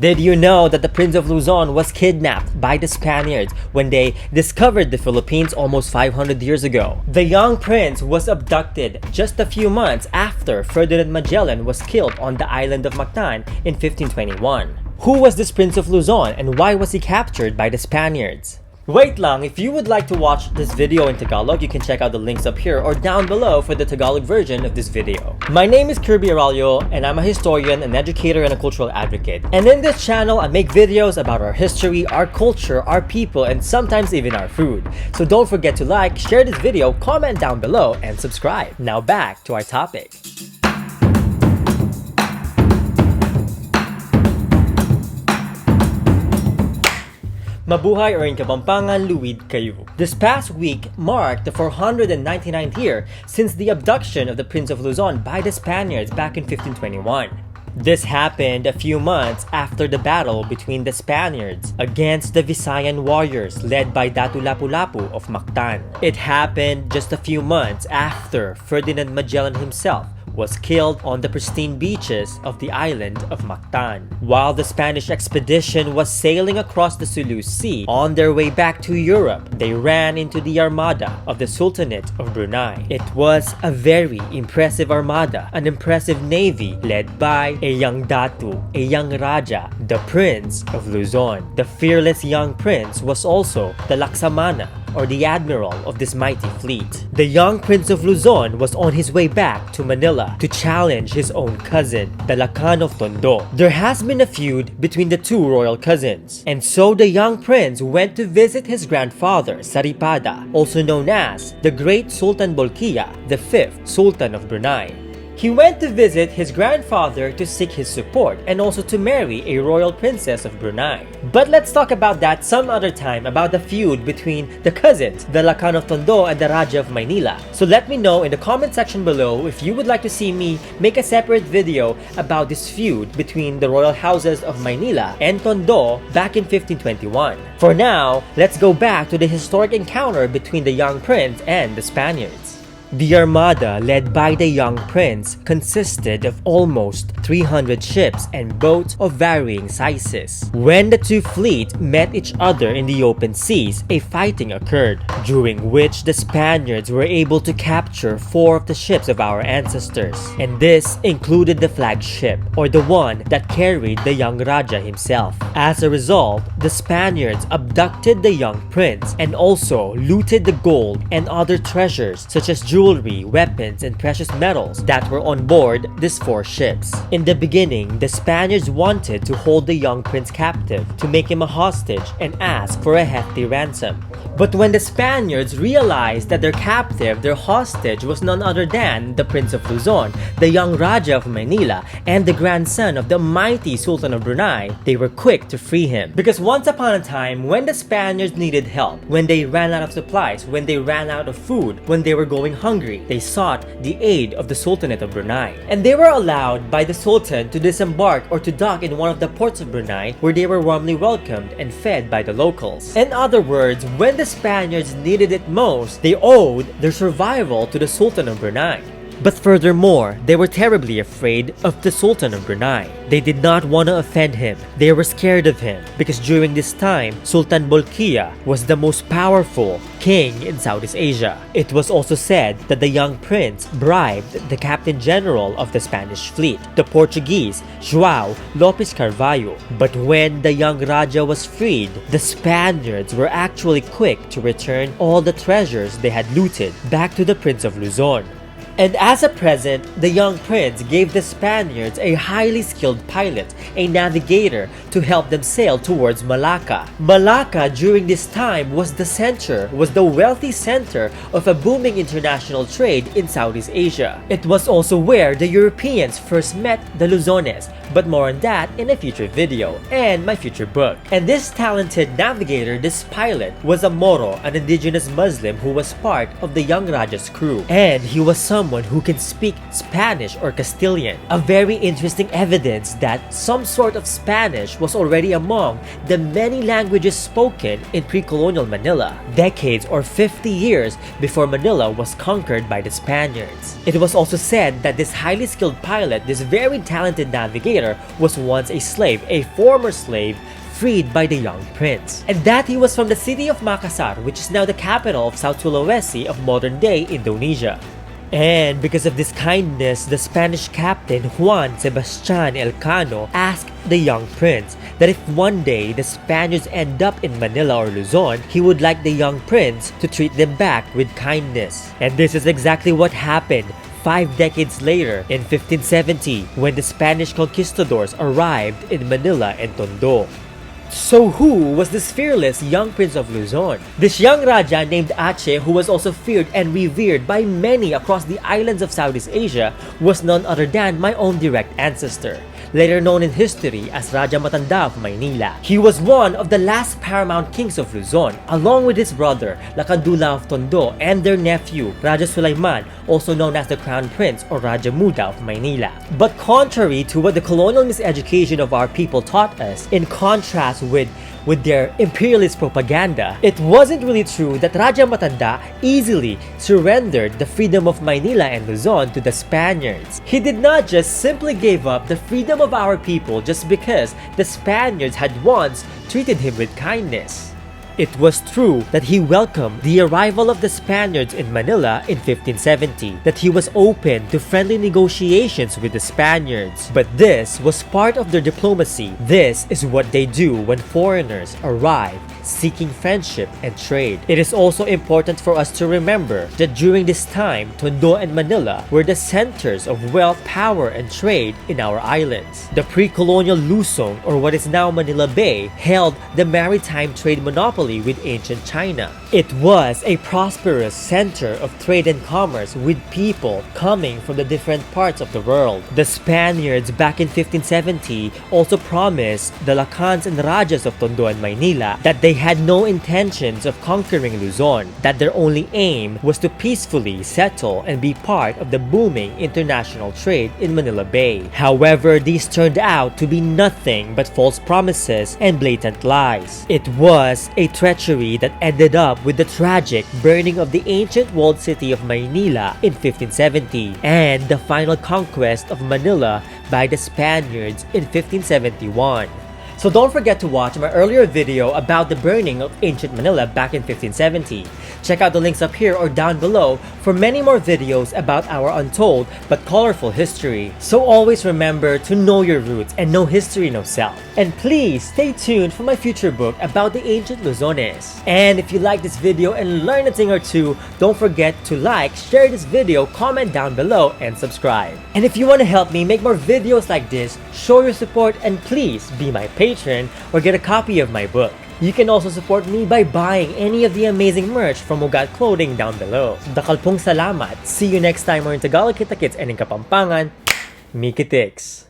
Did you know that the Prince of Luzon was kidnapped by the Spaniards when they discovered the Philippines almost 500 years ago? The young prince was abducted just a few months after Ferdinand Magellan was killed on the island of Mactan in 1521. Who was this Prince of Luzon and why was he captured by the Spaniards? Wait lang, if you would like to watch this video in Tagalog, you can check out the links up here or down below for the Tagalog version of this video. My name is Kirby Aráullo and I'm a historian, an educator, and a cultural advocate. And in this channel, I make videos about our history, our culture, our people, and sometimes even our food. So don't forget to like, share this video, comment down below, and subscribe. Now back to our topic. Mabuhay or in Kapampangan, luwid kayo. This past week marked the 499th year since the abduction of the Prince of Luzon by the Spaniards back in 1521. This happened a few months after the battle between the Spaniards against the Visayan warriors led by Datu Lapu-Lapu of Mactan. It happened just a few months after Ferdinand Magellan himself was killed on the pristine beaches of the island of Mactan. While the Spanish expedition was sailing across the Sulu Sea on their way back to Europe, they ran into the armada of the Sultanate of Brunei. It was a very impressive armada, an impressive navy led by a young Datu, a young Rája, the Prince of Luzon. The fearless young prince was also the Laksamana, or the admiral of this mighty fleet. The young Prince of Luzon was on his way back to Manila to challenge his own cousin, the Lakan of Tondo. There has been a feud between the two royal cousins, and so the young prince went to visit his grandfather, Saripada, also known as the Great Sultan Bolkiah, the 5th Sultan of Brunei. He went to visit his grandfather to seek his support and also to marry a royal princess of Brunei. But let's talk about that some other time, about the feud between the cousins, the Lakan of Tondo and the Rája of Maynila. So let me know in the comment section below if you would like to see me make a separate video about this feud between the royal houses of Maynila and Tondo back in 1521. For now, let's go back to the historic encounter between the young prince and the Spaniards. The armada led by the young prince consisted of almost 300 ships and boats of varying sizes. When the two fleets met each other in the open seas, a fighting occurred, during which the Spaniards were able to capture 4 of the ships of our ancestors, and this included the flagship, or the one that carried the young Rája himself. As a result, the Spaniards abducted the young prince and also looted the gold and other treasures such as jewelry, weapons, and precious metals that were on board these 4 ships. In the beginning, the Spaniards wanted to hold the young prince captive to make him a hostage and ask for a hefty ransom. But when the Spaniards realized that their captive, their hostage, was none other than the Prince of Luzon, the young Rája of Maynila, and the grandson of the mighty Sultan of Brunei, they were quick to free him. Because once upon a time, when the Spaniards needed help, when they ran out of supplies, when they ran out of food, when they were going hungry, they sought the aid of the Sultanate of Brunei. And they were allowed by the Sultan to disembark or to dock in one of the ports of Brunei, where they were warmly welcomed and fed by the locals. In other words, when the Spaniards needed it most, they owed their survival to the Sultan of Brunei. But furthermore, they were terribly afraid of the Sultan of Brunei. They did not want to offend him. They were scared of him because during this time, Sultan Bolkiah was the most powerful king in Southeast Asia. It was also said that the young prince bribed the captain general of the Spanish fleet, the Portuguese João Lopes Carvalho. But when the young Rája was freed, the Spaniards were actually quick to return all the treasures they had looted back to the Prince of Luzon. And as a present, the young prince gave the Spaniards a highly skilled pilot, a navigator, to help them sail towards Malacca. Malacca during this time was the wealthy center of a booming international trade in Southeast Asia. It was also where the Europeans first met the Luzones, but more on that in a future video and my future book. And this talented navigator, this pilot, was a Moro, an indigenous Muslim who was part of the young Rája's crew. And he was someone who can speak Spanish or Castilian. A very interesting evidence that some sort of Spanish was already among the many languages spoken in pre-colonial Manila, decades or 50 years before Manila was conquered by the Spaniards. It was also said that this highly skilled pilot, this very talented navigator, later, was once a slave, a former slave, freed by the young prince. And that he was from the city of Makassar, which is now the capital of South Sulawesi of modern-day Indonesia. And because of this kindness, the Spanish captain Juan Sebastian Elcano asked the young prince that if one day the Spaniards end up in Manila or Luzon, he would like the young prince to treat them back with kindness. And this is exactly what happened 5 decades later in 1570 when the Spanish conquistadors arrived in Manila and Tondo. So who was this fearless young prince of Luzon? This young Raja named Aceh, who was also feared and revered by many across the islands of Southeast Asia, was none other than my own direct ancestor, later known in history as Raja Matandá of Maynila. He was one of the last Paramount Kings of Luzon, along with his brother, Lakandúlâ of Tondo, and their nephew, Raja Sulaiman, also known as the Crown Prince or Raja Muda of Maynila. But contrary to what the colonial miseducation of our people taught us, in contrast with their imperialist propaganda, it wasn't really true that Raja Matandá easily surrendered the freedom of Maynila and Luzon to the Spaniards. He did not just simply give up the freedom of our people just because the Spaniards had once treated him with kindness. It was true that he welcomed the arrival of the Spaniards in Manila in 1570, that he was open to friendly negotiations with the Spaniards. But this was part of their diplomacy. This is what they do when foreigners arrive seeking friendship and trade. It is also important for us to remember that during this time, Tondo and Manila were the centers of wealth, power, and trade in our islands. The pre-colonial Luzon, or what is now Manila Bay, held the maritime trade monopoly with ancient China. It was a prosperous center of trade and commerce with people coming from the different parts of the world. The Spaniards back in 1570 also promised the Lakans and Rajas of Tondo and Maynila that they had no intentions of conquering Luzon, that their only aim was to peacefully settle and be part of the booming international trade in Manila Bay. However, these turned out to be nothing but false promises and blatant lies. It was a treachery that ended up with the tragic burning of the ancient walled city of Maynila in 1570 and the final conquest of Manila by the Spaniards in 1571. So don't forget to watch my earlier video about the burning of ancient Manila back in 1570. Check out the links up here or down below for many more videos about our untold but colorful history. So always remember to know your roots and know history, no self. And please stay tuned for my future book about the ancient Luzones. And if you like this video and learn a thing or two, don't forget to like, share this video, comment down below, and subscribe. And if you want to help me make more videos like this, show your support and please be my patron or get a copy of my book. You can also support me by buying any of the amazing merch from Ugat Clothing down below. Dakalpong salamat. See you next time or in Tagalog kita kits and in Kapampangan, Mikitix.